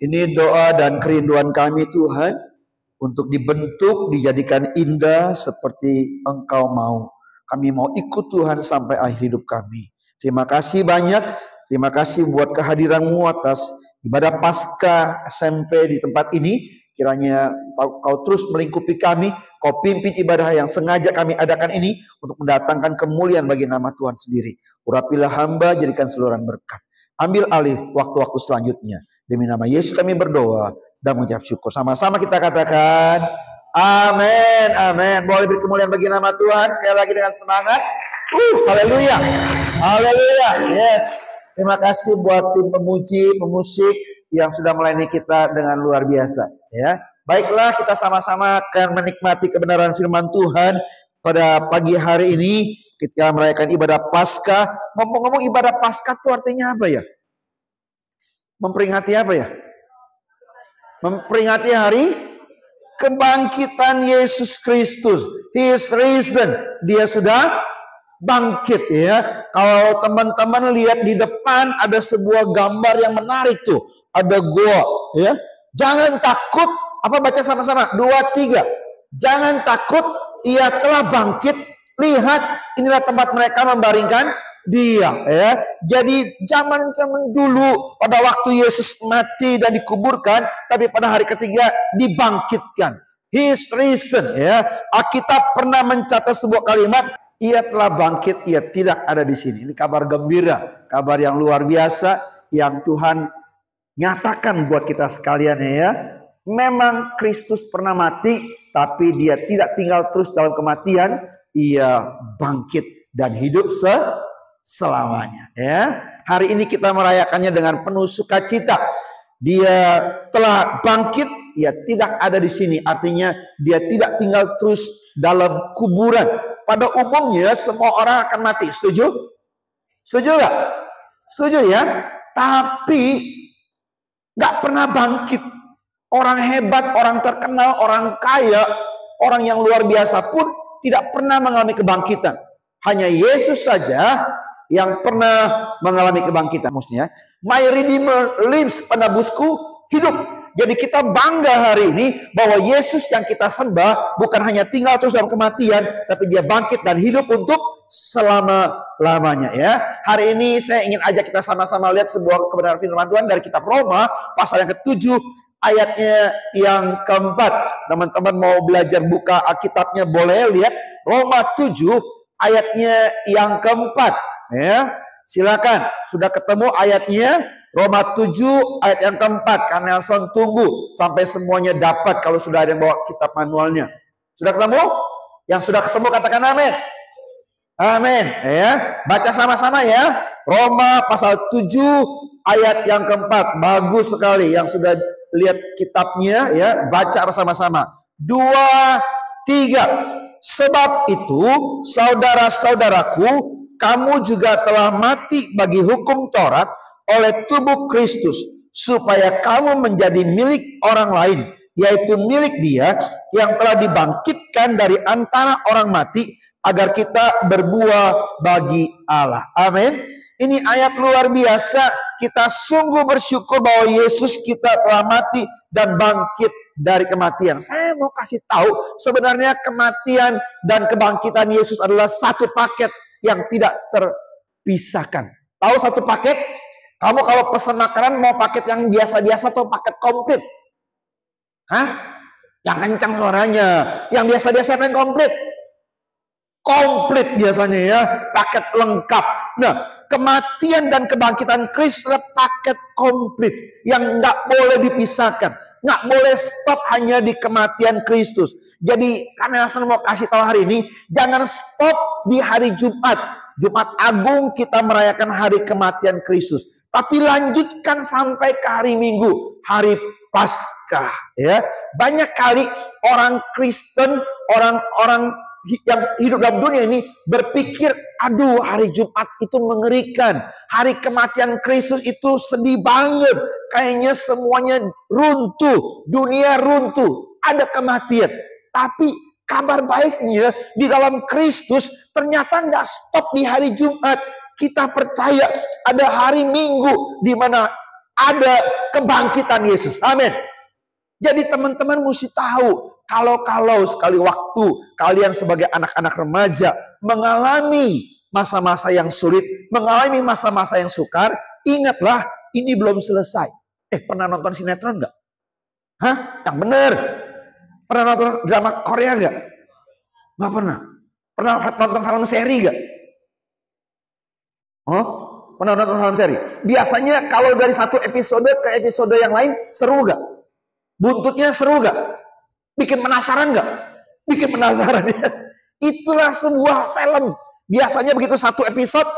Ini doa dan kerinduan kami Tuhan, untuk dibentuk, dijadikan indah seperti Engkau mau. Kami mau ikut Tuhan sampai akhir hidup kami. Terima kasih banyak. Terima kasih buat kehadiran-Mu atas ibadah Paskah SMP di tempat ini. Kiranya Kau terus melingkupi kami. Kau pimpin ibadah yang sengaja kami adakan ini untuk mendatangkan kemuliaan bagi nama Tuhan sendiri. Urapilah hamba, jadikan seluruhan berkat. Ambil alih waktu-waktu selanjutnya. Demi nama Yesus kami berdoa dan mengucap syukur. Sama-sama kita katakan amin, amin. Boleh beri kemuliaan bagi nama Tuhan sekali lagi dengan semangat. Haleluya, haleluya. Yes. Terima kasih buat tim pemuji, pemusik yang sudah melayani kita dengan luar biasa. Ya, baiklah, kita sama-sama akan menikmati kebenaran firman Tuhan pada pagi hari ini ketika merayakan ibadah Paskah. Ngomong-ngomong, ibadah Paskah itu artinya apa ya? Memperingati apa ya? Memperingati hari kebangkitan Yesus Kristus. He is risen. Dia sudah bangkit ya. Kalau teman-teman lihat di depan ada sebuah gambar yang menarik tuh. Ada goa ya. Jangan takut. Apa, baca sama-sama? 2, 3. Jangan takut, Ia telah bangkit. Lihat, inilah tempat mereka membaringkan Dia ya. Jadi zaman dulu pada waktu Yesus mati dan dikuburkan, tapi pada hari ketiga dibangkitkan. He is risen ya. Alkitab pernah mencatat sebuah kalimat, Ia telah bangkit, Ia tidak ada di sini. Ini kabar gembira, kabar yang luar biasa yang Tuhan nyatakan buat kita sekalian ya. Memang Kristus pernah mati, tapi Dia tidak tinggal terus dalam kematian. Ia bangkit dan hidup selamanya ya. Hari ini kita merayakannya dengan penuh sukacita. Dia telah bangkit, Ia tidak ada di sini. Artinya Dia tidak tinggal terus dalam kuburan. Pada umumnya semua orang akan mati. Setuju? Setuju gak? Setuju ya? Tapi gak pernah bangkit. Orang hebat, orang terkenal, orang kaya, orang yang luar biasa pun tidak pernah mengalami kebangkitan. Hanya Yesus saja yang pernah mengalami kebangkitan. Maksudnya, my Redeemer lives, penebusku hidup. Jadi kita bangga hari ini bahwa Yesus yang kita sembah bukan hanya tinggal terus dalam kematian, tapi Dia bangkit dan hidup untuk selama-lamanya ya. Hari ini saya ingin ajak kita sama-sama lihat sebuah kebenaran firman Tuhan dari kitab Roma pasal yang ke-7 ayatnya yang ke-4. Teman-teman mau belajar buka Alkitabnya boleh lihat Roma 7 ayatnya yang ke-4 ya. Silakan, sudah ketemu ayatnya? Roma 7 ayat yang ke-4. Karena Nelson tunggu sampai semuanya dapat. Kalau sudah ada yang bawa kitab manualnya. Sudah ketemu? Yang sudah ketemu katakan amin. Amin ya. Baca sama-sama ya. Roma pasal 7 ayat yang ke-4. Bagus sekali. Yang sudah lihat kitabnya ya, baca bersama-sama. 2, 3. Sebab itu saudara-saudaraku, kamu juga telah mati bagi hukum Taurat oleh tubuh Kristus, supaya kamu menjadi milik orang lain, yaitu milik Dia yang telah dibangkitkan dari antara orang mati, agar kita berbuah bagi Allah. Amin. Ini ayat luar biasa. Kita sungguh bersyukur bahwa Yesus kita telah mati dan bangkit dari kematian. Saya mau kasih tahu, sebenarnya kematian dan kebangkitan Yesus adalah satu paket yang tidak terpisahkan. Tahu satu paket? Kamu kalau pesan makanan mau paket yang biasa-biasa atau paket komplit? Hah? Yang kencang suaranya. Yang biasa-biasa yang komplit? Komplit biasanya ya. Paket lengkap. Nah, kematian dan kebangkitan Kristus adalah paket komplit. Yang nggak boleh dipisahkan. Nggak boleh stop hanya di kematian Kristus. Jadi karena saya mau kasih tahu hari ini, jangan stop di hari Jumat. Jumat Agung kita merayakan hari kematian Kristus. Tapi lanjutkan sampai ke hari Minggu, hari Paskah. Ya, banyak kali orang Kristen, orang-orang yang hidup dalam dunia ini berpikir, aduh hari Jumat itu mengerikan, hari kematian Kristus itu sedih banget, kayaknya semuanya runtuh, dunia runtuh, ada kematian. Tapi kabar baiknya di dalam Kristus ternyata nggak stop di hari Jumat. Kita percaya ada hari Minggu di mana ada kebangkitan Yesus. Amin. Jadi teman-teman mesti tahu, kalau sekali waktu kalian sebagai anak-anak remaja mengalami masa-masa yang sulit, mengalami masa-masa yang sukar, ingatlah ini belum selesai. Pernah nonton sinetron nggak? Hah? Yang bener. Pernah nonton drama Korea nggak? Nggak pernah. Pernah nonton film seri nggak? Oh, pernah nonton film seri? Biasanya kalau dari satu episode ke episode yang lain seru nggak? Buntutnya seru nggak? Bikin penasaran nggak? Bikin penasaran ya. Itulah sebuah film. Biasanya begitu satu episode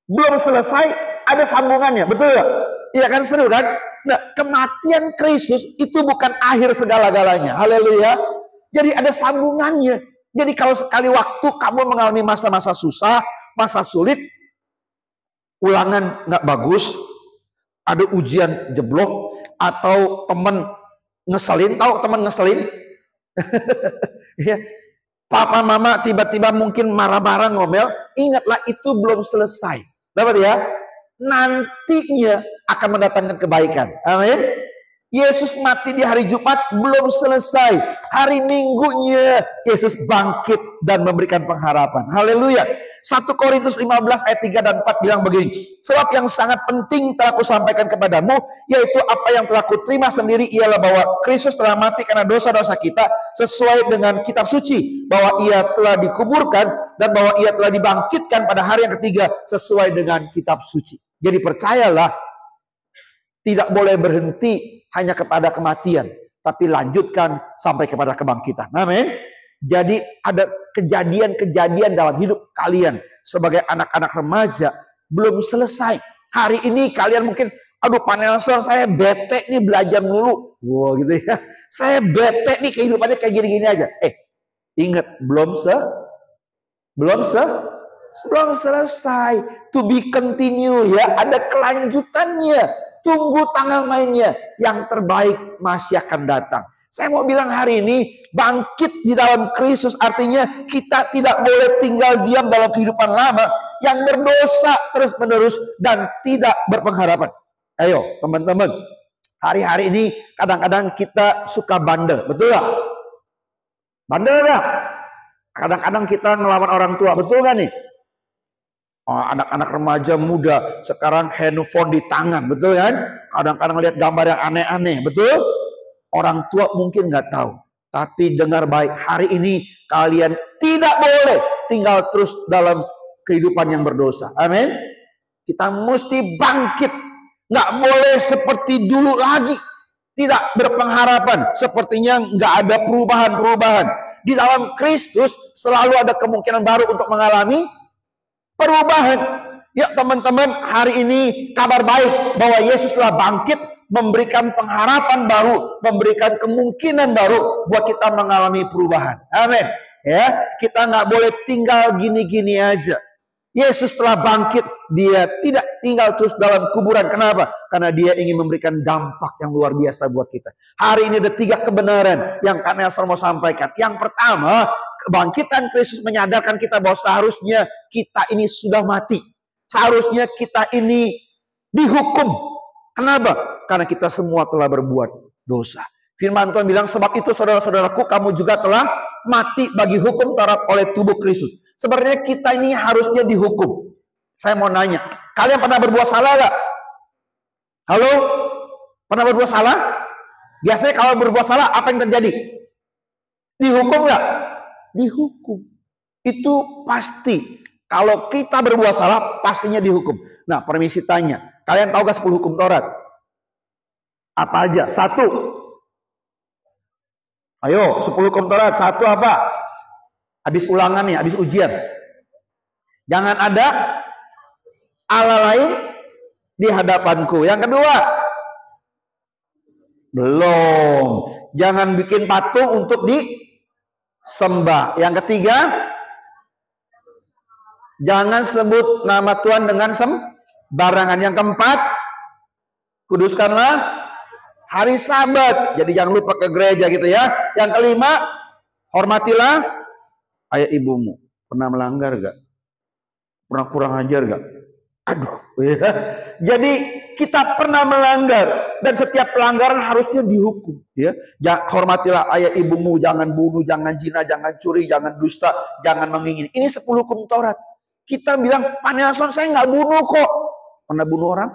belum selesai, ada sambungannya, betul nggak? Iya kan, seru kan? Nah, kematian Kristus itu bukan akhir segala-galanya. Haleluya. Jadi ada sambungannya. Jadi kalau sekali waktu kamu mengalami masa-masa susah, masa sulit, ulangan nggak bagus, ada ujian jeblok, atau teman ngeselin, tahu teman ngeselin? Ya. Papa mama tiba-tiba mungkin marah-marah ngomel, ingatlah itu belum selesai. Dapat ya? Nantinya akan mendatangkan kebaikan. Amin. Yesus mati di hari Jumat belum selesai. Hari Minggunya Yesus bangkit dan memberikan pengharapan. Haleluya. 1 Korintus 15 ayat 3 dan 4 bilang begini. Sebab yang sangat penting telah aku sampaikan kepadamu, yaitu apa yang telah kuterima sendiri, ialah bahwa Kristus telah mati karena dosa-dosa kita sesuai dengan kitab suci, bahwa ia telah dikuburkan dan bahwa ia telah dibangkitkan pada hari yang ketiga sesuai dengan kitab suci. Jadi percayalah, tidak boleh berhenti hanya kepada kematian, tapi lanjutkan sampai kepada kebangkitan. Amin. Jadi ada kejadian-kejadian dalam hidup kalian sebagai anak-anak remaja belum selesai. Hari ini kalian mungkin, aduh panel saya bete nih belajar mulu. Wow gitu ya. Saya bete nih kehidupannya kayak gini-gini aja. Ingat, belum selesai. To be continue ya, ada kelanjutannya. Tunggu tanggal mainnya. Yang terbaik masih akan datang. Saya mau bilang hari ini, bangkit di dalam Kristus artinya kita tidak boleh tinggal diam dalam kehidupan lama yang berdosa terus-menerus dan tidak berpengharapan. Ayo teman-teman, hari-hari ini kadang-kadang kita suka bandel, betul gak? Bandel gak? Kadang-kadang kita ngelawan orang tua, betul gak nih? Anak-anak remaja muda sekarang handphone di tangan, betul kan? Kadang-kadang lihat gambar yang aneh-aneh, betul? Orang tua mungkin nggak tahu, tapi dengar baik, hari ini kalian tidak boleh tinggal terus dalam kehidupan yang berdosa. Amin. Kita mesti bangkit, nggak boleh seperti dulu lagi, tidak berpengharapan. Sepertinya nggak ada perubahan-perubahan. Di dalam Kristus selalu ada kemungkinan baru untuk mengalami perubahan. Ya teman-teman, hari ini kabar baik bahwa Yesus telah bangkit, memberikan pengharapan baru, memberikan kemungkinan baru buat kita mengalami perubahan. Amin. Ya, kita nggak boleh tinggal gini-gini aja. Yesus telah bangkit, dia tidak tinggal terus dalam kuburan. Kenapa? Karena dia ingin memberikan dampak yang luar biasa buat kita. Hari ini ada 3 kebenaran yang kami mau sampaikan. Yang pertama, kebangkitan Kristus menyadarkan kita bahwa seharusnya kita ini sudah mati. Seharusnya kita ini dihukum. Kenapa? Karena kita semua telah berbuat dosa. Firman Tuhan bilang, sebab itu saudara-saudaraku, kamu juga telah mati bagi hukum Taurat oleh tubuh Kristus. Sebenarnya kita ini harusnya dihukum. Saya mau nanya, kalian pernah berbuat salah gak? Halo? Pernah berbuat salah? Biasanya kalau berbuat salah, apa yang terjadi? Dihukum gak? Dihukum. Itu pasti. Kalau kita berbuat salah, pastinya dihukum. Nah, permisi tanya. Kalian tahu gak 10 hukum Taurat? Apa aja? 1. Ayo, 10 hukum Taurat. 1 apa? Habis ulangan nih, habis ujian. Jangan ada Allah lain di hadapanku. Yang kedua, belum. Jangan bikin patung untuk disembah. Yang ketiga, jangan sebut nama Tuhan dengan sembarangan. Yang keempat, kuduskanlah hari Sabat. Jadi jangan lupa ke gereja gitu ya. Yang kelima, hormatilah ayah ibumu. Pernah melanggar gak? Pernah kurang ajar gak? Aduh, ya. Jadi kita pernah melanggar dan setiap pelanggaran harusnya dihukum. Ya, hormatilah ayah ibumu, jangan bunuh, jangan zina, jangan curi, jangan dusta, jangan mengingini. Ini 10 hukum Taurat. Kita bilang, Pak Nelson saya nggak bunuh kok. Pernah bunuh orang?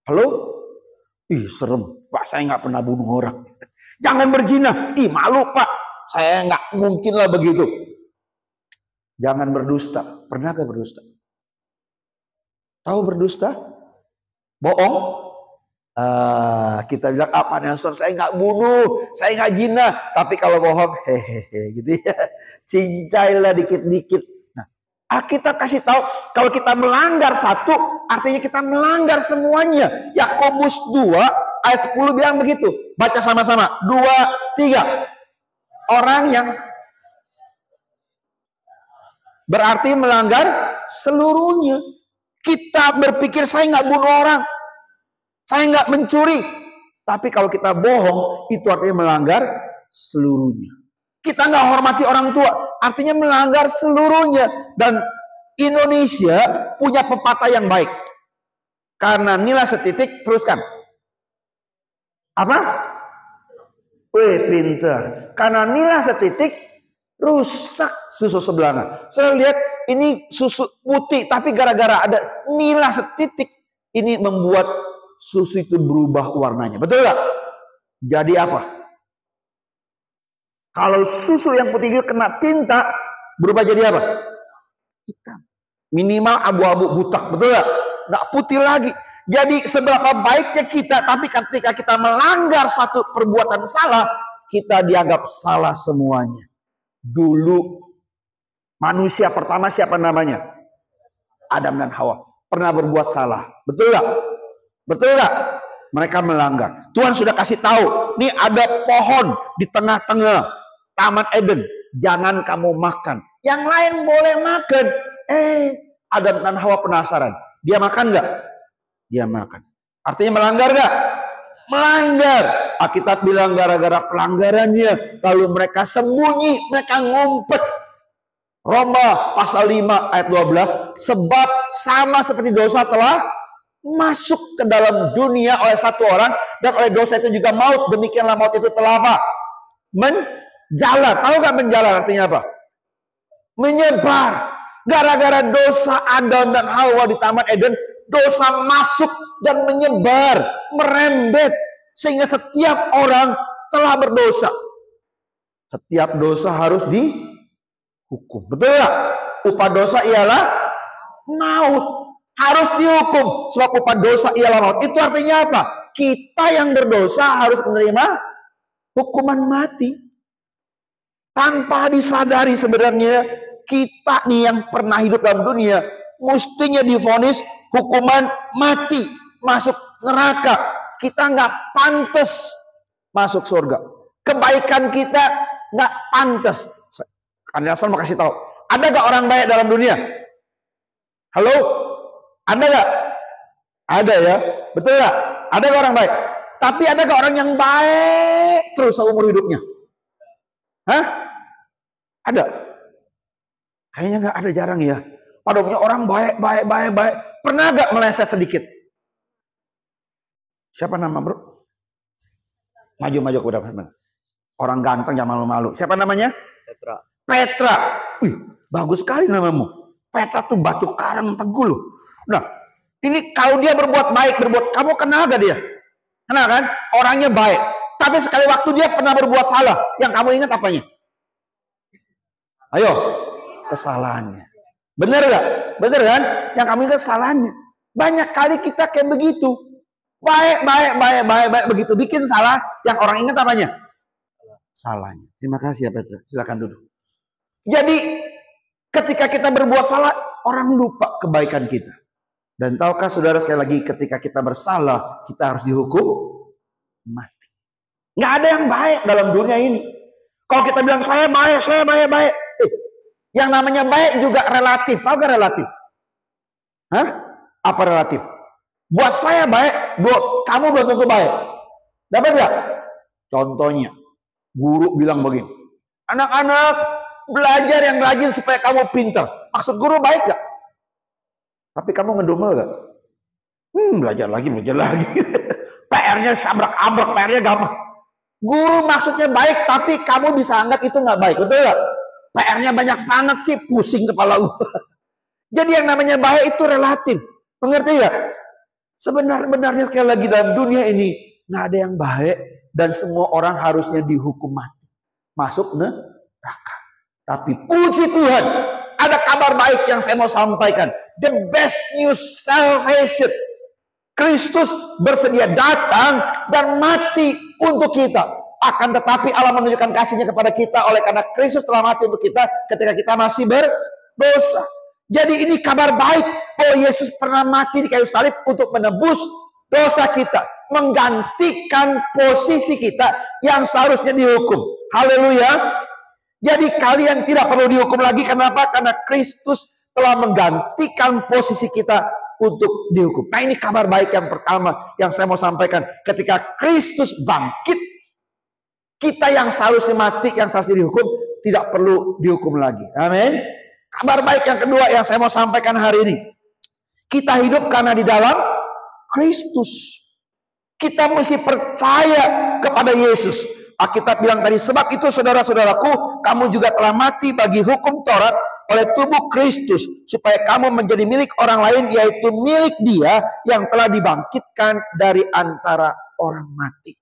Halo? Ih serem, Pak saya nggak pernah bunuh orang. Jangan berzina. Ih malu Pak, saya nggak mungkin lah begitu. Jangan berdusta. Pernah gak berdusta? Tahu berdusta? Bohong? Kita bilang apa Nelson? Saya nggak bunuh, saya nggak zina. Tapi kalau bohong, hehehe, gitu ya. Cincailah dikit-dikit. Nah, kita kasih tahu kalau kita melanggar satu, artinya kita melanggar semuanya. Yakobus 2 ayat 10 bilang begitu. Baca sama-sama. 2, 3. Orang yang berarti melanggar seluruhnya. Kita berpikir saya nggak bunuh orang, saya nggak mencuri. Tapi kalau kita bohong, itu artinya melanggar seluruhnya. Kita nggak hormati orang tua, artinya melanggar seluruhnya. Dan Indonesia punya pepatah yang baik. Karena nilai setitik, teruskan. Apa? Wih, pintar. Karena nilai setitik, rusak susu sebelanga. Saya lihat ini susu putih, tapi gara-gara ada nilai setitik, ini membuat susu itu berubah warnanya. Betul nggak? Jadi apa? Kalau susu yang putih itu kena tinta, berubah jadi apa? Hitam. Minimal abu-abu butak. Betul nggak? Nggak putih lagi. Jadi seberapa baiknya kita, tapi ketika kita melanggar satu perbuatan salah, kita dianggap salah semuanya. Dulu manusia pertama siapa namanya? Adam dan Hawa. Pernah berbuat salah. Betul gak? Betul gak? Mereka melanggar. Tuhan sudah kasih tahu. Nih ada pohon di tengah-tengah Taman Eden. Jangan kamu makan. Yang lain boleh makan. Adam dan Hawa penasaran. Dia makan gak? Dia makan. Artinya melanggar gak? Melanggar. Alkitab bilang gara-gara pelanggarannya, lalu mereka sembunyi, mereka ngumpet. Roma pasal 5 ayat 12, sebab sama seperti dosa telah masuk ke dalam dunia oleh satu orang, dan oleh dosa itu juga maut, demikianlah maut itu telah apa? Menjalar. Tahu gak menjalar artinya apa? Menyebar. Gara-gara dosa Adam dan Hawa di Taman Eden, dosa masuk dan menyebar, merembet, sehingga setiap orang telah berdosa. Setiap dosa harus dihukum. Betul gak? Upah dosa ialah maut. Harus dihukum. Sebab upah dosa ialah maut. Itu artinya apa? Kita yang berdosa harus menerima hukuman mati. Tanpa disadari sebenarnya, kita nih yang pernah hidup dalam dunia, mestinya divonis hukuman mati, masuk neraka. Kita nggak pantas masuk surga. Kebaikan kita nggak pantas. Nelson mau kasih tahu. Ada nggak orang baik dalam dunia? Halo? Ada nggak? Ada ya. Betul nggak? Ada nggak orang baik? Tapi ada nggak orang yang baik terus seumur hidupnya? Hah? Ada? Kayaknya nggak ada, jarang ya. Pada punya orang baik. Pernah nggak meleset sedikit? Siapa nama bro? Maju ke depan. Orang ganteng yang malu-malu. Siapa namanya? Petra. Wih, bagus sekali namamu. Petra tuh batu karang teguh loh. Nah, ini kalau dia berbuat baik, kamu kenal gak dia? Kenal kan? Orangnya baik. Tapi sekali waktu dia pernah berbuat salah. Yang kamu ingat apanya? Ayo, kesalahannya. Bener gak? Bener kan? Yang kamu ingat kesalahannya. Banyak kali kita kayak begitu. Baik begitu. Bikin salah, yang orang ingat apanya? Salahnya. Terima kasih ya Petra. Silakan duduk. Jadi ketika kita berbuat salah, orang lupa kebaikan kita. Dan tahukah saudara, sekali lagi, ketika kita bersalah, kita harus dihukum mati. Nggak ada yang baik dalam dunia ini. Kalau kita bilang saya baik. Yang namanya baik juga relatif. Tahu gak relatif? Hah? Apa relatif? Buat saya baik, buat kamu belum tentu baik. Dapat gak? Contohnya, guru bilang begini. Anak-anak, belajar yang rajin supaya kamu pintar. Maksud guru baik gak? Tapi kamu ngedumel gak? Belajar lagi. PR-nya sabrak-abrak, PR-nya gampang. Guru maksudnya baik, tapi kamu bisa anggap itu nggak baik, betul nggak? PR-nya banyak banget sih, pusing kepala gue. Jadi yang namanya baik itu relatif, mengerti ya? Sebenarnya sekali lagi dalam dunia ini nggak ada yang baik dan semua orang harusnya dihukum mati, masuk neraka. Tapi puji Tuhan, ada kabar baik yang saya mau sampaikan. The best news salvation. Kristus bersedia datang dan mati untuk kita. Akan tetapi Allah menunjukkan kasih-Nya kepada kita oleh karena Kristus telah mati untuk kita ketika kita masih berdosa. Jadi ini kabar baik bahwa Yesus pernah mati di kayu salib untuk menebus dosa kita, menggantikan posisi kita yang seharusnya dihukum. Haleluya. Jadi kalian tidak perlu dihukum lagi. Kenapa? Karena Kristus telah menggantikan posisi kita untuk dihukum. Nah, ini kabar baik yang pertama yang saya mau sampaikan. Ketika Kristus bangkit, kita yang seharusnya mati, yang seharusnya dihukum, tidak perlu dihukum lagi. Amin. Kabar baik yang kedua yang saya mau sampaikan hari ini. Kita hidup karena di dalam Kristus. Kita mesti percaya kepada Yesus. Alkitab bilang tadi, sebab itu saudara-saudaraku, kamu juga telah mati bagi hukum Taurat oleh tubuh Kristus, supaya kamu menjadi milik orang lain, yaitu milik Dia yang telah dibangkitkan dari antara orang mati.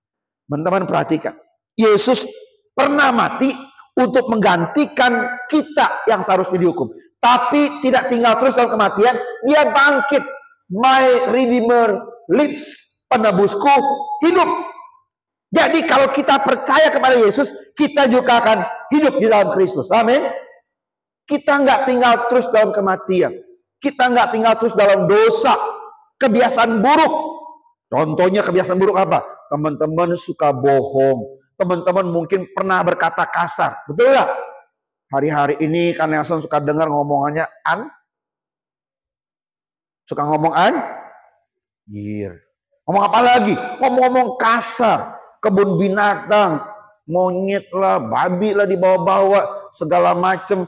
Teman-teman perhatikan, Yesus pernah mati untuk menggantikan kita yang seharusnya dihukum. Tapi tidak tinggal terus dalam kematian, Dia bangkit. My Redeemer lives, penebusku hidup. Jadi kalau kita percaya kepada Yesus, kita juga akan hidup di dalam Kristus. Amin. Kita nggak tinggal terus dalam kematian. Kita nggak tinggal terus dalam dosa, kebiasaan buruk. Contohnya kebiasaan buruk apa? Teman-teman suka bohong. Teman-teman mungkin pernah berkata kasar. Betul nggak? Hari-hari ini kan Nelson suka dengar ngomongannya suka ngomong ngomong apa lagi? Ngomong-ngomong kasar. Kebun binatang, monyet lah, babi lah dibawa-bawa, segala macem.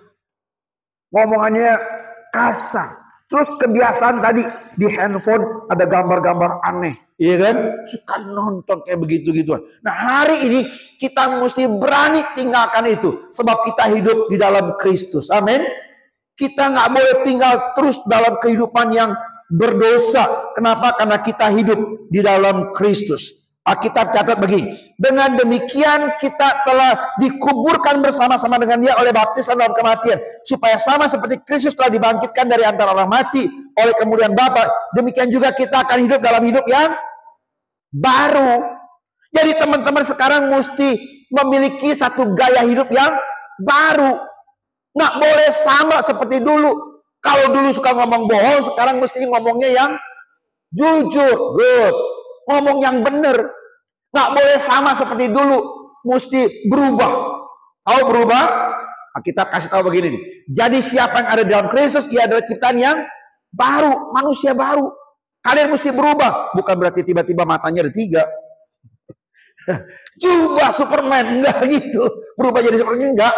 Ngomongannya kasar. Terus kebiasaan tadi di handphone ada gambar-gambar aneh, iya kan? Suka nonton kayak begitu-gituan. Nah, hari ini kita mesti berani tinggalkan itu, sebab kita hidup di dalam Kristus. Amin. Kita nggak boleh tinggal terus dalam kehidupan yang berdosa. Kenapa? Karena kita hidup di dalam Kristus. Alkitab catat begini, dengan demikian kita telah dikuburkan bersama-sama dengan Dia oleh baptisan dalam kematian, supaya sama seperti Kristus telah dibangkitkan dari antara orang mati oleh kemuliaan Bapa, demikian juga kita akan hidup dalam hidup yang baru. Jadi teman-teman sekarang mesti memiliki satu gaya hidup yang baru. Nggak boleh sama seperti dulu. Kalau dulu suka ngomong bohong, sekarang mesti ngomongnya yang jujur, good. Ngomong yang benar. Nggak boleh sama seperti dulu. Mesti berubah. Tahu berubah? Kita kasih tahu begini nih. Jadi siapa yang ada dalam Kristus, ia adalah ciptaan yang baru. Manusia baru. Kalian mesti berubah. Bukan berarti tiba-tiba matanya ada 3. Coba Superman. Enggak gitu. Berubah jadi Superman, enggak.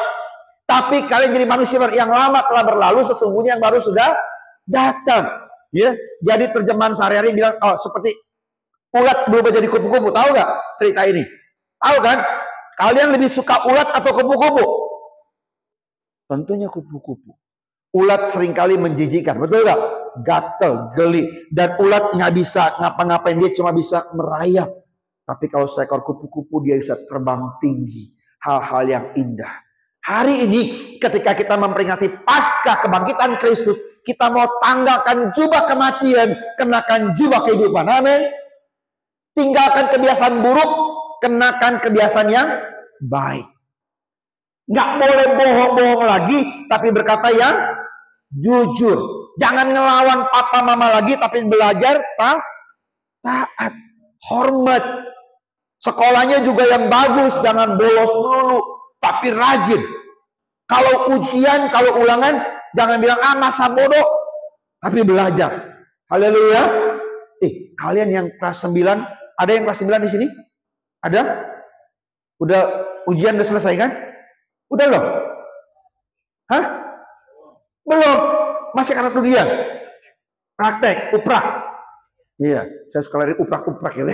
Tapi kalian jadi manusia yang lama telah berlalu, sesungguhnya yang baru sudah datang. Ya, jadi terjemahan sehari-hari bilang, seperti ulat berubah jadi kupu-kupu. Tahu nggak cerita ini? Tahu kan? Kalian lebih suka ulat atau kupu-kupu? Tentunya kupu-kupu. Ulat seringkali menjijikan, betul nggak? Gatel, geli, dan ulat nggak bisa ngapa-ngapain, dia cuma bisa merayap. Tapi kalau seekor kupu-kupu dia bisa terbang tinggi, hal-hal yang indah. Hari ini ketika kita memperingati Paskah kebangkitan Kristus, kita mau tanggalkan jubah kematian, kenakan jubah kehidupan. Amin. Tinggalkan kebiasaan buruk, kenakan kebiasaan yang baik. Nggak boleh bohong-bohong lagi, tapi berkata yang jujur. Jangan ngelawan papa mama lagi, tapi belajar taat, hormat. Sekolahnya juga yang bagus, jangan bolos melulu, tapi rajin. Kalau ujian, kalau ulangan, jangan bilang masa bodoh, tapi belajar. Haleluya. Kalian yang kelas 9, ada yang kelas 9 di sini? Ada? Udah ujian udah selesai kan? Udah loh? Hah? Belum. Masih karena ujian. Praktek, uprak. Iya, saya suka lari uprak-uprak gitu.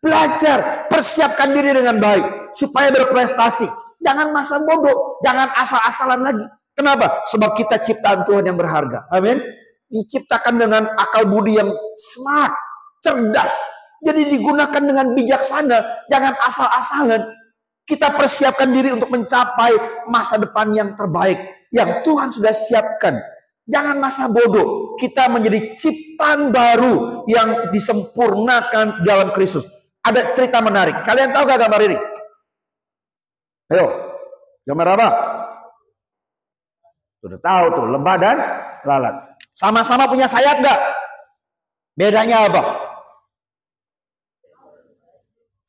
Belajar, persiapkan diri dengan baik supaya berprestasi. Jangan masa bodoh, jangan asal-asalan lagi. Kenapa? Sebab kita ciptaan Tuhan yang berharga. Amin. Diciptakan dengan akal budi yang smart, cerdas. Jadi digunakan dengan bijaksana, jangan asal-asalan. Kita persiapkan diri untuk mencapai masa depan yang terbaik yang Tuhan sudah siapkan. Jangan masa bodoh. Kita menjadi ciptaan baru yang disempurnakan dalam Kristus. Ada cerita menarik. Kalian tahu gak gambar ini? Ayo, gambar apa? Sudah tahu tuh, lebah dan lalat. Sama-sama punya sayap gak? Bedanya apa?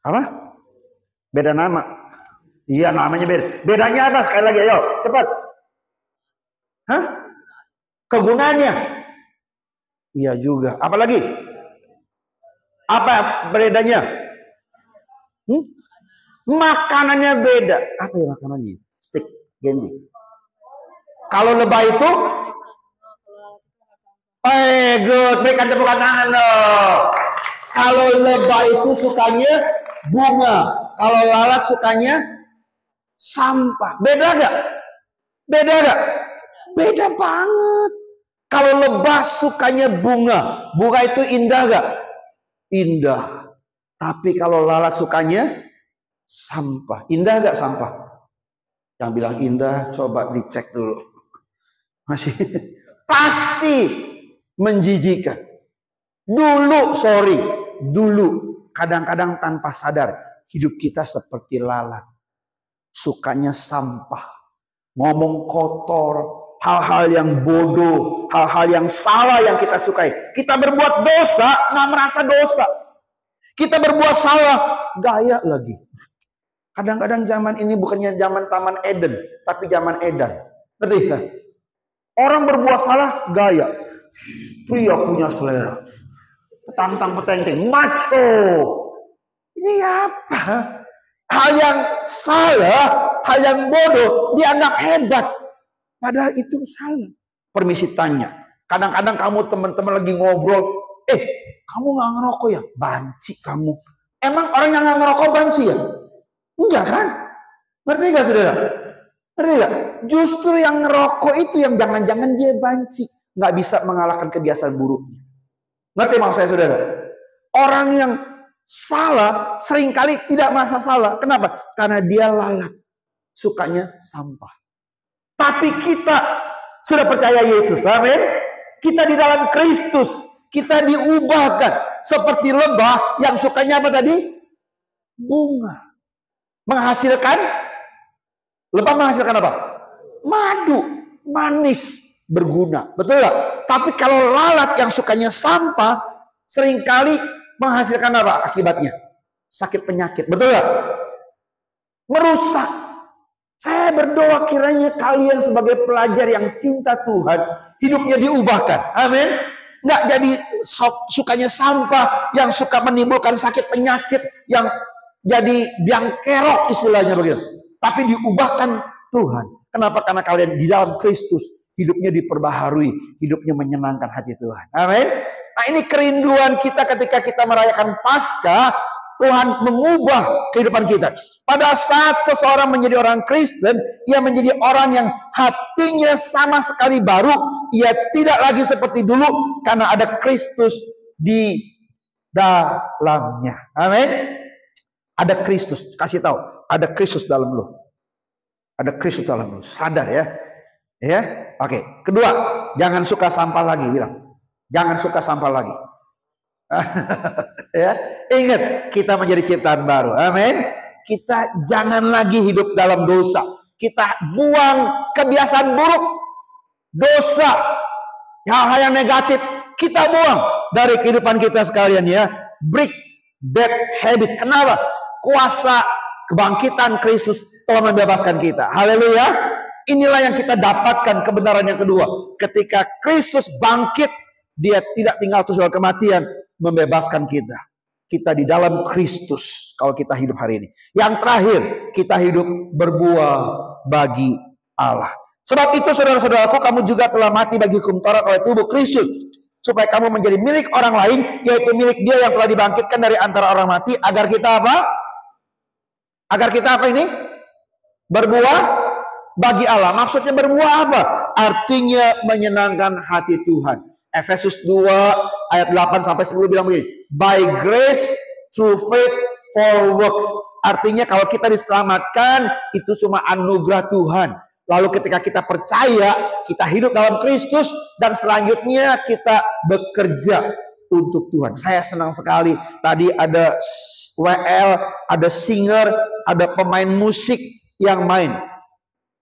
Apa? Beda nama. Iya, namanya beda. Bedanya apa? Sekali lagi, ayo, cepat. Hah? Kegunaannya? Iya juga. Apa lagi? Apa bedanya? Makanannya beda. Apa ya makanannya? Steak, candy. Kalau lebah itu? Good. Berikan tepukan tangan loh. Kalau lebah itu sukanya bunga. Kalau lalat sukanya sampah. Beda gak? Beda gak? Beda banget. Kalau lebah sukanya bunga. Bunga itu indah gak? Indah. Tapi kalau lalat sukanya sampah. Indah gak sampah? Yang bilang indah coba dicek dulu. Masih pasti menjijikan. Dulu kadang-kadang tanpa sadar hidup kita seperti lalat. Sukanya sampah, ngomong kotor, hal-hal yang bodoh, hal-hal yang salah yang kita sukai. Kita berbuat dosa, nggak merasa dosa. Kita berbuat salah, gaya lagi. Kadang-kadang zaman ini bukannya zaman Taman Eden, tapi zaman Edan. Ngerti kan? Orang berbuat salah, gaya. Pria punya selera. Petantang-petenteng, maco. Ini apa? Hal yang salah, hal yang bodoh, dianggap hebat. Padahal itu salah. Permisi tanya. Kadang-kadang kamu teman-teman lagi ngobrol. Kamu gak ngerokok ya? Banci kamu. Emang orang yang gak ngerokok banci ya? Enggak kan? Ngerti gak saudara? Ngerti gak? Justru yang ngerokok itu yang jangan-jangan dia banci. Gak bisa mengalahkan kebiasaan buruknya. Ngerti maksud saya saudara? Orang yang salah seringkali tidak merasa salah. Kenapa? Karena dia lalat. Sukanya sampah. Tapi kita sudah percaya Yesus. Amin. Kita di dalam Kristus. Kita diubahkan. Seperti lebah yang sukanya apa tadi? Bunga. Menghasilkan. Lebah menghasilkan apa? Madu. Manis. Berguna. Betul gak? Tapi kalau lalat yang sukanya sampah. Seringkali menghasilkan apa akibatnya? Sakit penyakit. Betul gak? Merusak. Saya berdoa kiranya kalian sebagai pelajar yang cinta Tuhan, hidupnya diubahkan. Amin. Nggak jadi sukanya sampah, yang suka menimbulkan sakit penyakit, yang jadi biang kerok istilahnya begitu. Tapi diubahkan Tuhan. Kenapa? Karena kalian di dalam Kristus, hidupnya diperbaharui, hidupnya menyenangkan hati Tuhan. Amin. Nah ini kerinduan kita ketika kita merayakan Paskah. Tuhan mengubah kehidupan kita. Pada saat seseorang menjadi orang Kristen, ia menjadi orang yang hatinya sama sekali baru. Ia tidak lagi seperti dulu karena ada Kristus di dalamnya. Amin. Ada Kristus. Kasih tahu, ada Kristus dalam lu. Ada Kristus dalam lu. Sadar ya. Ya. Oke. Kedua, jangan suka sampah lagi, bilang. Jangan suka sampah lagi. Ya, ingat kita menjadi ciptaan baru. Amin. Kita jangan lagi hidup dalam dosa. Kita buang kebiasaan buruk, dosa, hal-hal yang negatif. Kita buang dari kehidupan kita sekalian ya. Break bad habit. Kenapa? Kuasa kebangkitan Kristus telah membebaskan kita. Haleluya. Inilah yang kita dapatkan kebenaran yang kedua. Ketika Kristus bangkit, dia tidak tinggal terus dalam kematian. Membebaskan kita. Kita di dalam Kristus. Kalau kita hidup hari ini. Yang terakhir. Kita hidup berbuah bagi Allah. Sebab itu saudara-saudaraku. Kamu juga telah mati bagi hukum Taurat oleh tubuh Kristus. supaya kamu menjadi milik orang lain, yaitu milik Dia yang telah dibangkitkan dari antara orang mati, agar kita apa? Agar kita apa ini? Berbuah bagi Allah. Maksudnya berbuah apa? Artinya menyenangkan hati Tuhan. Efesus 2 ayat 8 sampai 10 bilang begini, by grace through faith for works. Artinya kalau kita diselamatkan itu cuma anugerah Tuhan. Lalu ketika kita percaya, kita hidup dalam Kristus, dan selanjutnya kita bekerja untuk Tuhan. Saya senang sekali. Tadi ada WL, ada singer, ada pemain musik yang main.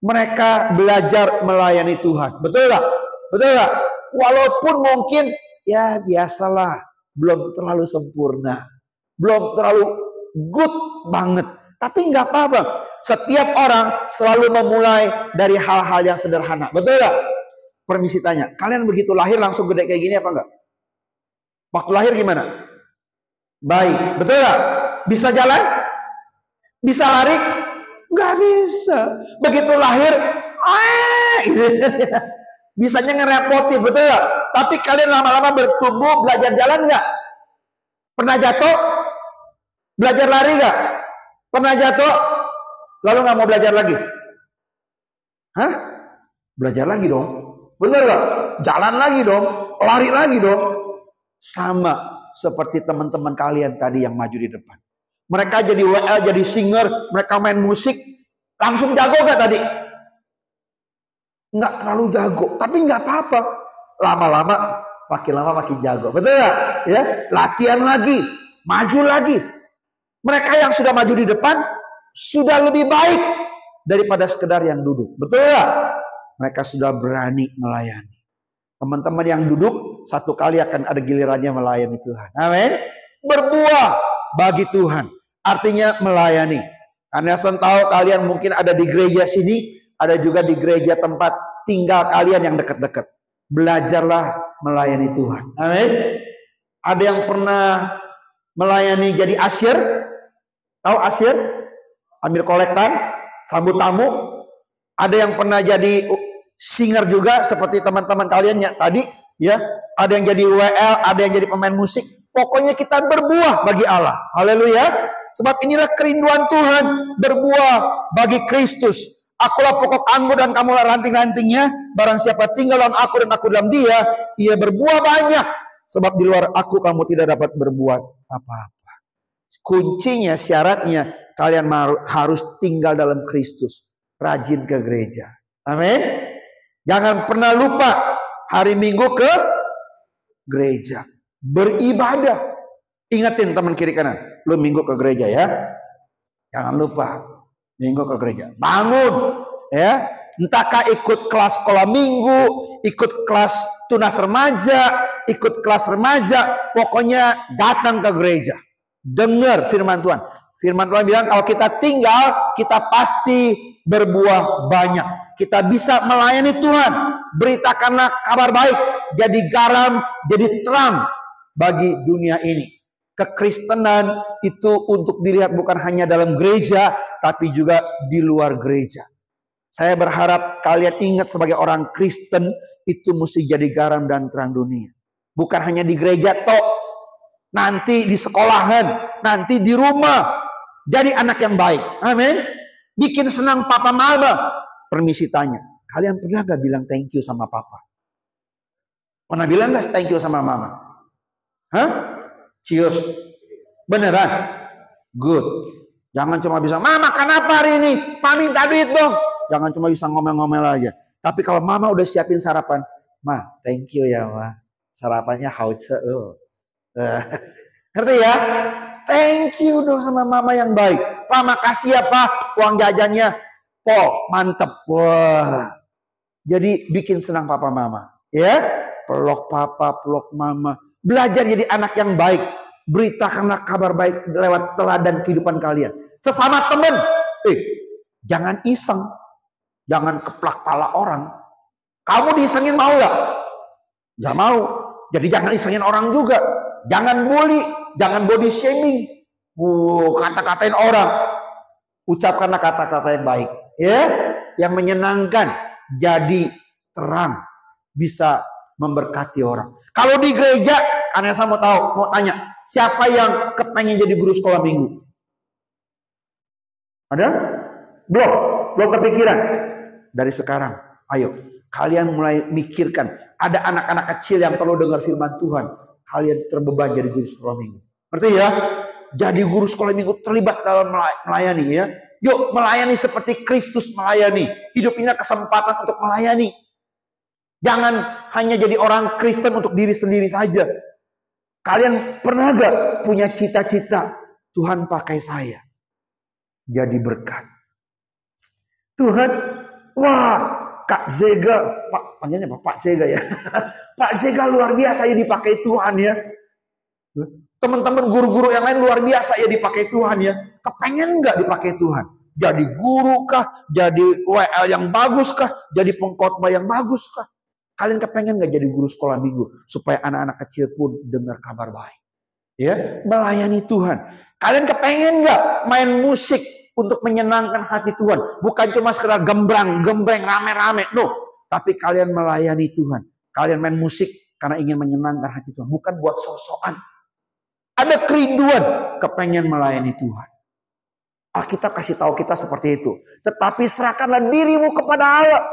Mereka belajar melayani Tuhan. Betul gak? Betul gak? Walaupun mungkin ya biasalah, belum terlalu sempurna, belum terlalu good banget. Tapi nggak apa-apa. Setiap orang selalu memulai dari hal-hal yang sederhana. Betul gak? Permisi tanya, kalian begitu lahir langsung gede kayak gini apa enggak? Waktu lahir gimana? Baik. Betul gak? Bisa jalan? Bisa lari? Nggak bisa. Begitu lahir, bisanya ngerepotin. Betul gak? Tapi kalian lama-lama bertumbuh, belajar jalan nggak? Pernah jatuh? Belajar lari nggak? Pernah jatuh, lalu nggak mau belajar lagi? Hah? Belajar lagi dong. Bener gak? Jalan lagi dong. Lari lagi dong. Sama seperti teman-teman kalian tadi yang maju di depan. Mereka jadi WL, jadi singer, mereka main musik. Langsung jago gak tadi? Nggak terlalu jago. Tapi nggak apa-apa. Lama-lama, makin lama makin jago. Betul gak? Ya? Latihan lagi. Maju lagi. Mereka yang sudah maju di depan sudah lebih baik daripada sekedar yang duduk. Betul gak? Mereka sudah berani melayani. Teman-teman yang duduk satu kali akan ada gilirannya melayani Tuhan. Amin. Berbuah bagi Tuhan. Artinya melayani. Karena saya tahu kalian mungkin ada di gereja sini, ada juga di gereja tempat tinggal kalian yang dekat-dekat. Belajarlah melayani Tuhan. Amin. Ada yang pernah melayani jadi asyir? Tahu asyir? Ambil kolektan, sambut tamu. Ada yang pernah jadi singer juga seperti teman-teman kalian ya tadi, ya. Ada yang jadi WL, ada yang jadi pemain musik. Pokoknya kita berbuah bagi Allah. Haleluya. Sebab inilah kerinduan Tuhan, berbuah bagi Kristus. Akulah pokok anggur dan kamulah ranting-rantingnya. Barang siapa tinggal dalam aku dan aku dalam dia, ia berbuah banyak. Sebab di luar aku kamu tidak dapat berbuat apa-apa. Kuncinya, syaratnya, kalian harus tinggal dalam Kristus. Rajin ke gereja. Amin. Jangan pernah lupa hari Minggu ke gereja. Beribadah. Ingatin teman kiri kanan. Lu Minggu ke gereja ya. Jangan lupa. Minggu ke gereja. Bangun. Ya. Entahkah ikut kelas sekolah minggu, ikut kelas tunas remaja, ikut kelas remaja. Pokoknya datang ke gereja. Dengar firman Tuhan. Firman Tuhan bilang kalau kita tinggal, kita pasti berbuah banyak. Kita bisa melayani Tuhan. Beritakanlah kabar baik. Jadi garam, jadi terang bagi dunia ini. Kekristenan itu untuk dilihat bukan hanya dalam gereja, tapi juga di luar gereja. Saya berharap kalian ingat sebagai orang Kristen itu mesti jadi garam dan terang dunia. Bukan hanya di gereja toh. Nanti di sekolahan, nanti di rumah. Jadi anak yang baik. Amin. Bikin senang papa mama. Permisi tanya, kalian pernah gak bilang thank you sama papa? Pernah bilang gak thank you sama mama? Hah? Cius. Beneran? Good. Jangan cuma bisa, mama kenapa hari ini? Pa minta duit dong. Jangan cuma bisa ngomel-ngomel aja. Tapi kalau mama udah siapin sarapan, ma thank you ya ma. Sarapannya hauce. Ngerti ya? Thank you dong sama mama yang baik. Pa makasih ya pa, uang jajannya. Oh mantep. Wah. Jadi bikin senang papa mama. Ya, peluk papa, peluk mama. Belajar jadi anak yang baik. Beritakanlah kabar baik lewat teladan kehidupan kalian. Sesama teman. Jangan iseng. Jangan keplak pala orang. Kamu diisengin mau gak? Gak mau. Jadi jangan isengin orang juga. Jangan bully, jangan body shaming. Kata-katain orang. Ucapkanlah kata-kata yang baik, ya, yang menyenangkan, jadi terang, bisa memberkati orang. Kalau di gereja, karena saya mau tanya, siapa yang kepengen jadi guru sekolah minggu? Ada? Belum kepikiran. Dari sekarang, ayo kalian mulai mikirkan. Ada anak-anak kecil yang perlu dengar firman Tuhan. Kalian terbeban jadi guru sekolah minggu. Ngerti ya? Jadi guru sekolah minggu terlibat dalam melayani ya. Yuk melayani seperti Kristus melayani. Hidup ini kesempatan untuk melayani. Jangan hanya jadi orang Kristen untuk diri sendiri saja. Kalian pernah gak punya cita-cita? Tuhan pakai saya jadi berkat. Tuhan, wah, Kak Zega, panggilnya Pak Zega ya. Pak Zega luar biasa ya dipakai Tuhan ya. Teman-teman guru-guru yang lain luar biasa ya dipakai Tuhan ya. Kepengen nggak dipakai Tuhan? Jadi guru kah? Jadi WL yang bagus kah? Jadi pengkhotbah yang bagus kah? Kalian kepengen nggak jadi guru sekolah minggu supaya anak-anak kecil pun dengar kabar baik? Ya, melayani Tuhan. Kalian kepengen nggak main musik untuk menyenangkan hati Tuhan? Bukan cuma sekedar gembreng, rame-rame. No, tapi kalian melayani Tuhan. Kalian main musik karena ingin menyenangkan hati Tuhan. Bukan buat sok-sokan. Ada kerinduan kepengen melayani Tuhan. Alkitab kasih tahu kita seperti itu. Tetapi serahkanlah dirimu kepada Allah.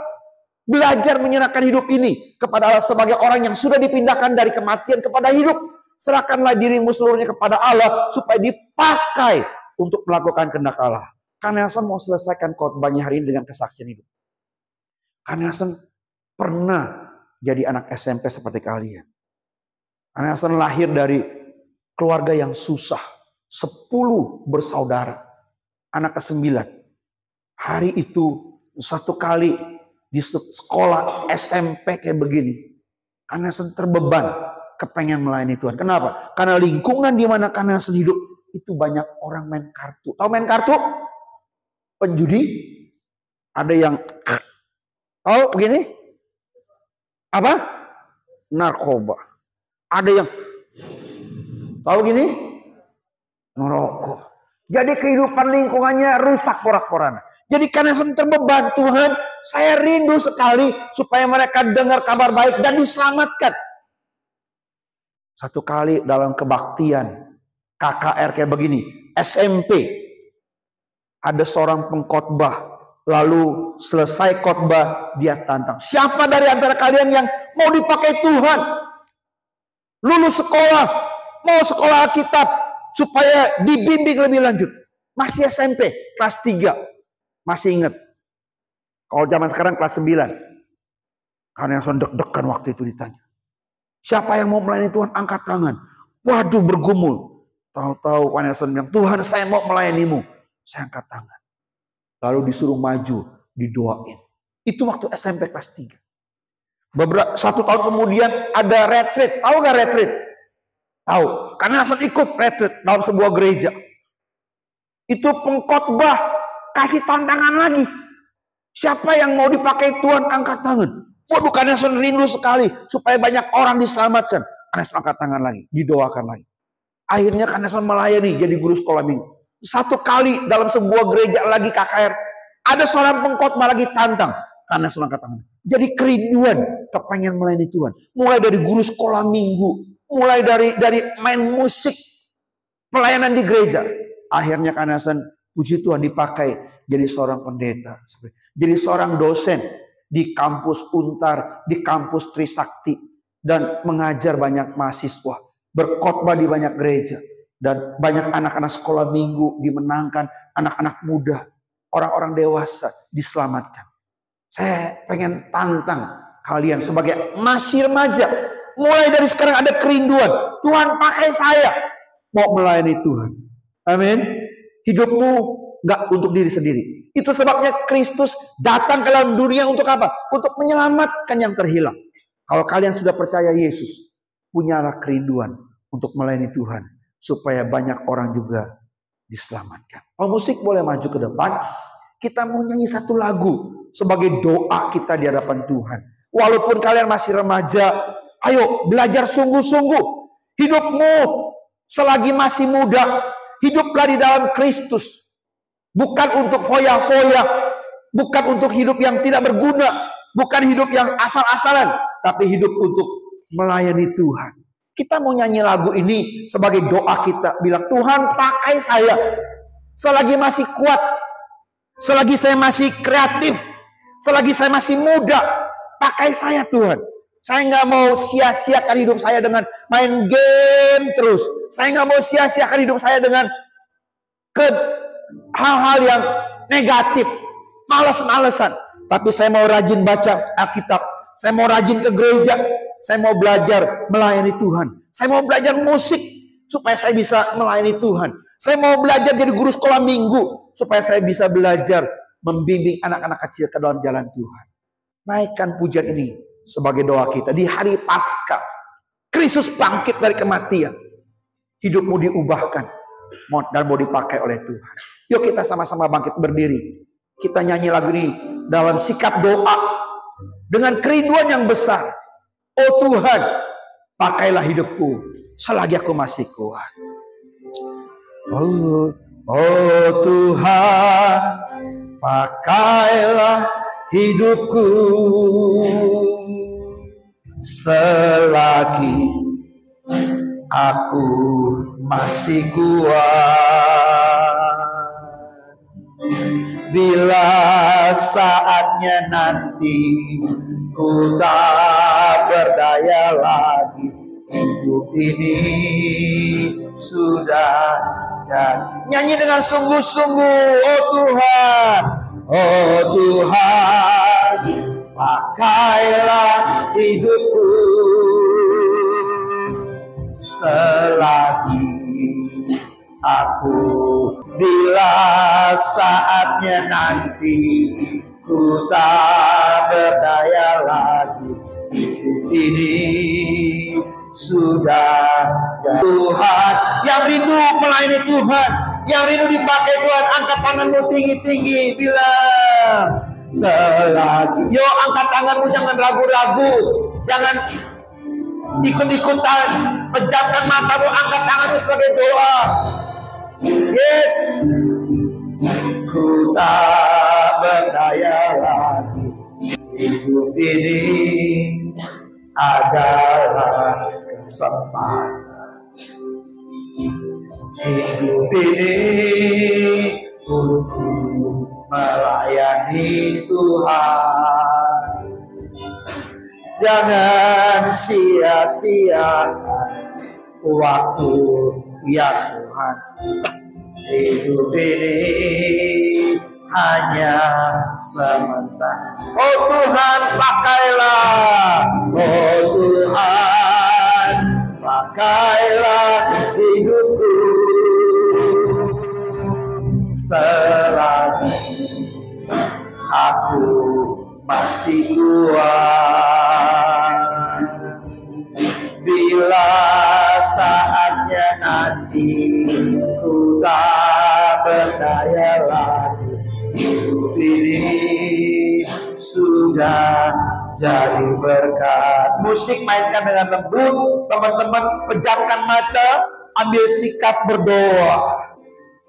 Belajar menyerahkan hidup ini kepada Allah sebagai orang yang sudah dipindahkan dari kematian kepada hidup. Serahkanlah dirimu seluruhnya kepada Allah supaya dipakai untuk melakukan kehendak Allah. Karena saya mau selesaikan khotbahnya hari ini dengan kesaksian hidup. Karena saya pernah jadi anak SMP seperti kalian. Karena saya lahir dari keluarga yang susah. 10 bersaudara. Anak ke-9. Hari itu satu kali di sekolah SMP kayak begini. Karena saya terbeban kepengen melayani Tuhan. Kenapa? Karena lingkungan di mana karena saya hidup itu banyak orang main kartu. Tahu main kartu? Penjudi. Ada yang begini. Apa? Narkoba. Ada yang tahu gini? Ngerokok. Jadi kehidupan lingkungannya rusak porak-poranda. Jadi karena saya terbeban Tuhan, saya rindu sekali supaya mereka dengar kabar baik dan diselamatkan. Satu kali dalam kebaktian KKR kayak begini, SMP, ada seorang pengkhotbah, lalu selesai khotbah dia tantang, siapa dari antara kalian yang mau dipakai Tuhan, lulus sekolah, mau sekolah Alkitab supaya dibimbing lebih lanjut. Masih SMP, kelas 3. Masih ingat. Kalau zaman sekarang kelas 9. Karena yang deg-degan waktu itu ditanya. Siapa yang mau melayani Tuhan? Angkat tangan. Waduh, bergumul. Tahu-tahu Vanessa bilang, Tuhan saya mau melayanimu. Saya angkat tangan. Lalu disuruh maju, didoain. Itu waktu SMP kelas 3. Satu tahun kemudian ada retreat. Tahu gak retreat? Tahu. Karena saya ikut retreat dalam sebuah gereja. Itu pengkhotbah kasih tantangan lagi. Siapa yang mau dipakai Tuhan angkat tangan. Waduh, karena saya rindu sekali supaya banyak orang diselamatkan. Karena saya angkat tangan lagi, didoakan lagi. Akhirnya karena saya melayani jadi guru sekolah minggu. Satu kali dalam sebuah gereja lagi KKR, ada seorang pengkhotbah lagi tantang. Karena saya angkat tangan. Jadi kerinduan kepengen melayani Tuhan. Mulai dari guru sekolah minggu, mulai dari main musik, pelayanan di gereja. Akhirnya karena saya puji Tuhan dipakai jadi seorang pendeta. Jadi seorang dosen di kampus Untar, di kampus Trisakti. Dan mengajar banyak mahasiswa. Berkhotbah di banyak gereja. Dan banyak anak-anak sekolah minggu dimenangkan. Anak-anak muda, orang-orang dewasa diselamatkan. Saya pengen tantang kalian sebagai masih remaja. Mulai dari sekarang ada kerinduan. Tuhan pakai saya. Mau melayani Tuhan. Amin. Hidupmu gak untuk diri sendiri. Itu sebabnya Kristus datang ke dalam dunia untuk apa? Untuk menyelamatkan yang terhilang. Kalau kalian sudah percaya Yesus, punyalah kerinduan untuk melayani Tuhan. Supaya banyak orang juga diselamatkan. Musik boleh maju ke depan. Kita mau nyanyi satu lagu sebagai doa kita di hadapan Tuhan. Walaupun kalian masih remaja, ayo belajar sungguh-sungguh. Hidupmu selagi masih muda, hiduplah di dalam Kristus. Bukan untuk foya-foya. Bukan untuk hidup yang tidak berguna. Bukan hidup yang asal-asalan. Tapi hidup untuk melayani Tuhan. Kita mau nyanyi lagu ini sebagai doa kita. Bilang, Tuhan pakai saya. Selagi masih kuat. Selagi saya masih kreatif. Selagi saya masih muda. Pakai saya Tuhan. Saya nggak mau sia-siakan hidup saya dengan main game terus. Saya nggak mau sia-siakan hidup saya dengan hal-hal yang negatif. Males-malesan. Tapi saya mau rajin baca Alkitab. Saya mau rajin ke gereja. Saya mau belajar melayani Tuhan. Saya mau belajar musik supaya saya bisa melayani Tuhan. Saya mau belajar jadi guru sekolah minggu supaya saya bisa belajar membimbing anak-anak kecil ke dalam jalan Tuhan. Naikkan pujian ini sebagai doa kita di hari Paskah. Kristus bangkit dari kematian. Hidupmu diubahkan dan mau dipakai oleh Tuhan. Yuk kita sama-sama bangkit berdiri. Kita nyanyi lagu ini dalam sikap doa dengan kerinduan yang besar. Oh Tuhan, pakailah hidupku selagi aku masih kuat. Oh Tuhan, pakailah hidupku selagi aku masih kuat. Bila saatnya nanti ku tak berdaya lagi, hidup ini sudah jadi. Nyanyi dengan sungguh-sungguh, oh Tuhan, oh Tuhan, pakailah hidupku selagi aku, bila saatnya nanti ku tak berdaya lagi, hidup ini sudah jadi. Tuhan yang rindu melayani Tuhan, yang rindu dipakai Tuhan, angkat tanganmu tinggi-tinggi, bilang selagi. Yo, angkat tanganmu, jangan ragu-ragu, jangan ikut-ikutan, pejamkan matamu, angkat tanganmu sebagai doa. Yes, ku tak berdaya lagi, hidup ini adalah kesempatan. Hidup ini untuk melayani Tuhan. Jangan sia-siakan waktu ya Tuhan. Hidup ini hanya sementara. Oh Tuhan, pakailah. Oh Tuhan, pakailah hidupku selagi aku masih kuat. Bila saatnya nanti ku tak berdaya lagi, hidup ini sudah jadi berkat. Musik mainkan dengan lembut, teman-teman pejamkan mata, ambil sikap berdoa.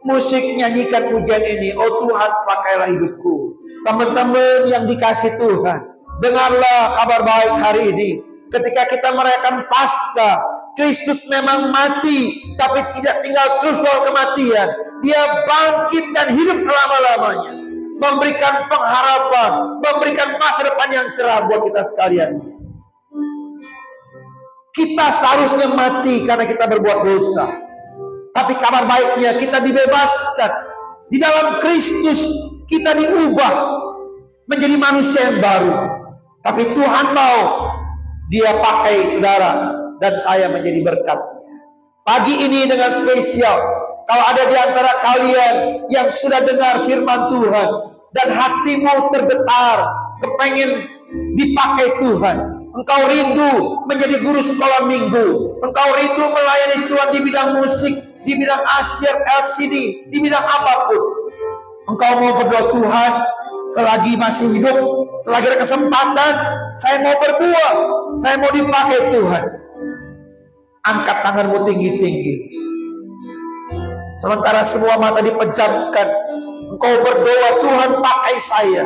Musik nyanyikan pujian ini, oh Tuhan pakailah hidupku. Teman-teman yang dikasih Tuhan, dengarlah kabar baik hari ini. Ketika kita merayakan Paskah, Kristus memang mati, tapi tidak tinggal terus dalam kematian. Dia bangkit dan hidup selama-lamanya, memberikan pengharapan, memberikan masa depan yang cerah buat kita sekalian. Kita seharusnya mati karena kita berbuat dosa, tapi kabar baiknya kita dibebaskan. Di dalam Kristus kita diubah menjadi manusia yang baru. Tapi Tuhan mau Dia pakai saudara dan saya menjadi berkat-Nya. Pagi ini dengan spesial, kalau ada di antara kalian yang sudah dengar firman Tuhan dan hatimu tergetar, kepengen dipakai Tuhan, engkau rindu menjadi guru sekolah minggu, engkau rindu melayani Tuhan di bidang musik, di bidang asyik, LCD, di bidang apapun, engkau mau berdoa, Tuhan, selagi masih hidup, selagi ada kesempatan, saya mau berbuah, saya mau dipakai Tuhan. Angkat tanganmu tinggi-tinggi. Sementara semua mata dipejamkan, engkau berdoa, Tuhan pakai saya.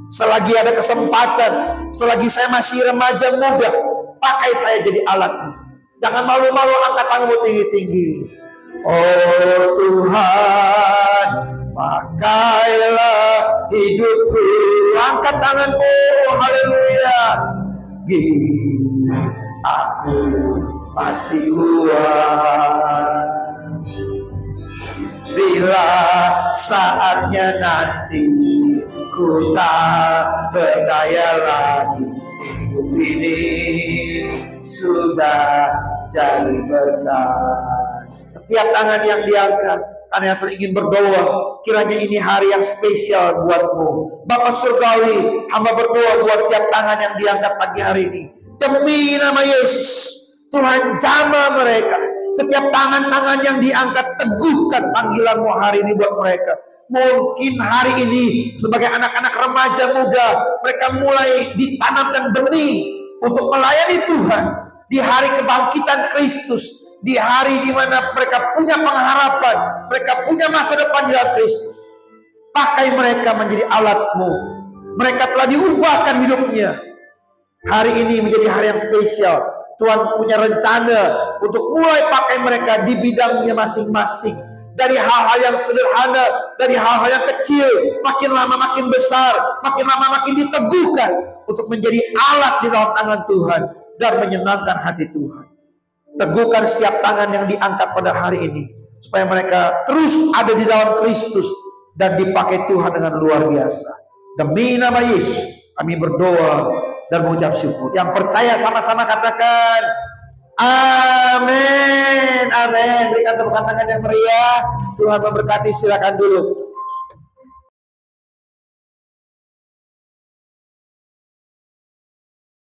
Selagi ada kesempatan, selagi saya masih remaja muda, pakai saya jadi alatmu. Jangan malu-malu, angkat tanganmu tinggi-tinggi. Oh Tuhan, pakailah hidupku. Angkat tanganmu, haleluya. Aku masih kuat. Bila saatnya nanti ku tak berdaya lagi, hidup ini sudah jadi berkat. Setiap tangan yang diangkat, karena yang ingin berdoa, kiranya ini hari yang spesial buatmu. Bapa Surgawi, hamba berdoa buat setiap tangan yang diangkat pagi hari ini. Demi nama Yesus, Tuhan jamah mereka. Setiap tangan-tangan yang diangkat, teguhkan panggilanmu hari ini buat mereka. Mungkin hari ini sebagai anak-anak remaja muda, mereka mulai ditanamkan benih untuk melayani Tuhan. Di hari kebangkitan Kristus, di hari di mana mereka punya pengharapan, mereka punya masa depan di dalam Kristus. Pakai mereka menjadi alatmu. Mereka telah diubahkan hidupnya. Hari ini menjadi hari yang spesial. Tuhan punya rencana untuk mulai pakai mereka di bidangnya masing-masing. Dari hal-hal yang sederhana, dari hal-hal yang kecil, makin lama makin besar, makin lama makin diteguhkan untuk menjadi alat di dalam tangan Tuhan dan menyenangkan hati Tuhan. Teguhkan setiap tangan yang diangkat pada hari ini, supaya mereka terus ada di dalam Kristus dan dipakai Tuhan dengan luar biasa. Demi nama Yesus kami berdoa dan mengucap syukur. Yang percaya sama-sama katakan amin. Amin. Berikan tepuk tangan yang meriah. Tuhan memberkati. Silakan dulu.